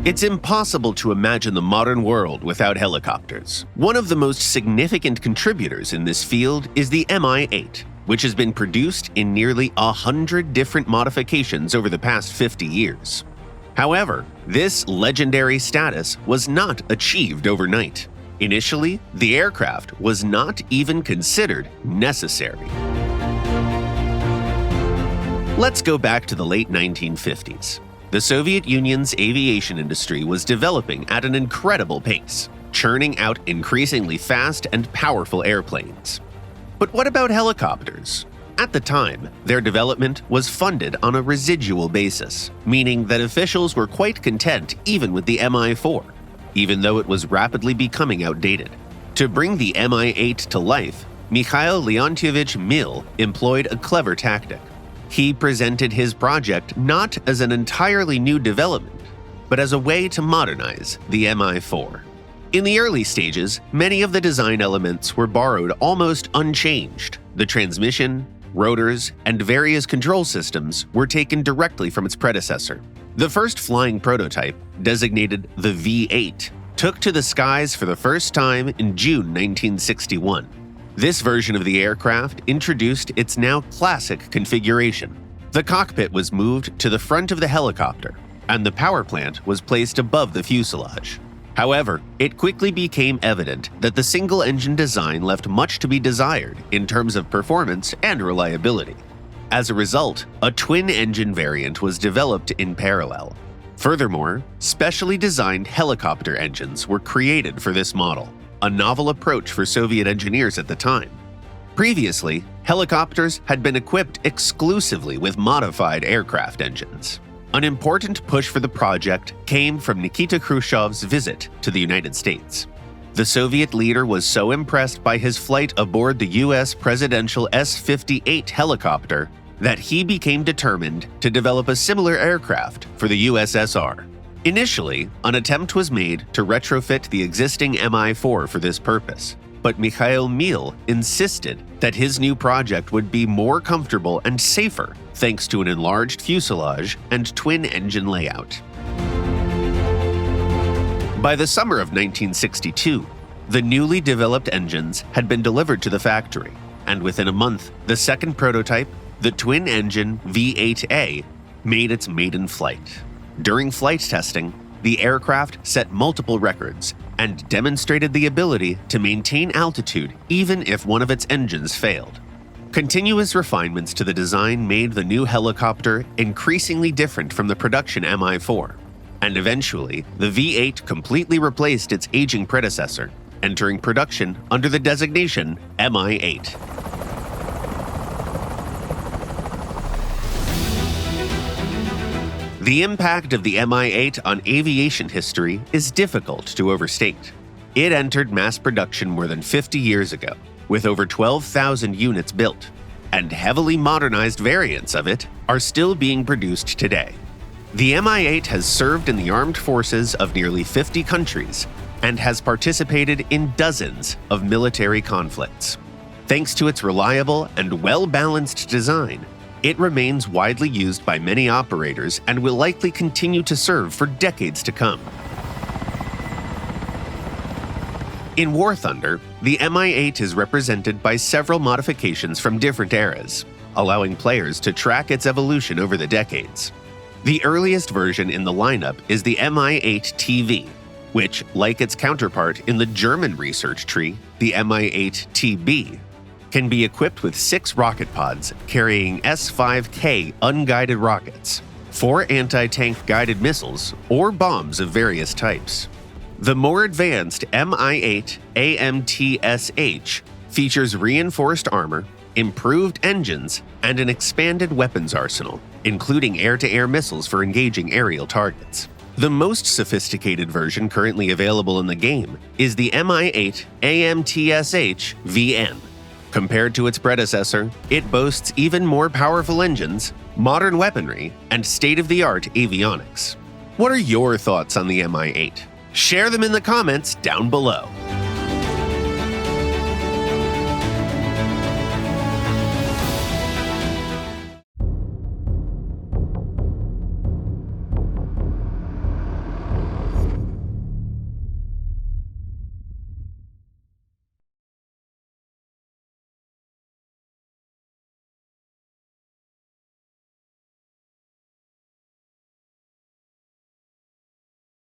It's impossible to imagine the modern world without helicopters. One of the most significant contributors in this field is the Mi-8, which has been produced in nearly 100 different modifications over the past 50 years. However, this legendary status was not achieved overnight. Initially, the aircraft was not even considered necessary. Let's go back to the late 1950s. The Soviet Union's aviation industry was developing at an incredible pace, churning out increasingly fast and powerful airplanes. But what about helicopters? At the time, their development was funded on a residual basis, meaning that officials were quite content even with the Mi-4, even though it was rapidly becoming outdated. To bring the Mi-8 to life, Mikhail Leontievich Mil employed a clever tactic. He presented his project not as an entirely new development, but as a way to modernize the Mi-4. In the early stages, many of the design elements were borrowed almost unchanged. The transmission, rotors, and various control systems were taken directly from its predecessor. The first flying prototype, designated the V-8, took to the skies for the first time in June 1961. This version of the aircraft introduced its now classic configuration. The cockpit was moved to the front of the helicopter, and the power plant was placed above the fuselage. However, it quickly became evident that the single-engine design left much to be desired in terms of performance and reliability. As a result, a twin-engine variant was developed in parallel. Furthermore, specially designed helicopter engines were created for this model, a novel approach for Soviet engineers at the time. Previously, helicopters had been equipped exclusively with modified aircraft engines. An important push for the project came from Nikita Khrushchev's visit to the United States. The Soviet leader was so impressed by his flight aboard the US presidential S-58 helicopter that he became determined to develop a similar aircraft for the USSR. Initially, an attempt was made to retrofit the existing Mi-4 for this purpose, but Mikhail Mil insisted that his new project would be more comfortable and safer thanks to an enlarged fuselage and twin-engine layout. By the summer of 1962, the newly developed engines had been delivered to the factory, and within a month, the second prototype, the twin-engine V-8A, made its maiden flight. During flight testing, the aircraft set multiple records and demonstrated the ability to maintain altitude even if one of its engines failed. Continuous refinements to the design made the new helicopter increasingly different from the production Mi-4, and eventually, the V-8 completely replaced its aging predecessor, entering production under the designation Mi-8. The impact of the Mi-8 on aviation history is difficult to overstate. It entered mass production more than 50 years ago, with over 12,000 units built, and heavily modernized variants of it are still being produced today. The Mi-8 has served in the armed forces of nearly 50 countries and has participated in dozens of military conflicts. Thanks to its reliable and well-balanced design, it remains widely used by many operators and will likely continue to serve for decades to come. In War Thunder, the Mi-8 is represented by several modifications from different eras, allowing players to track its evolution over the decades. The earliest version in the lineup is the Mi-8TV, which, like its counterpart in the German research tree, the Mi-8TB, can be equipped with 6 rocket pods carrying S-5K unguided rockets, 4 anti-tank guided missiles, or bombs of various types. The more advanced Mi-8 AMTSH features reinforced armor, improved engines, and an expanded weapons arsenal, including air-to-air missiles for engaging aerial targets. The most sophisticated version currently available in the game is the Mi-8 AMTSH VN. Compared to its predecessor, it boasts even more powerful engines, modern weaponry, and state-of-the-art avionics. What are your thoughts on the Mi-8? Share them in the comments down below.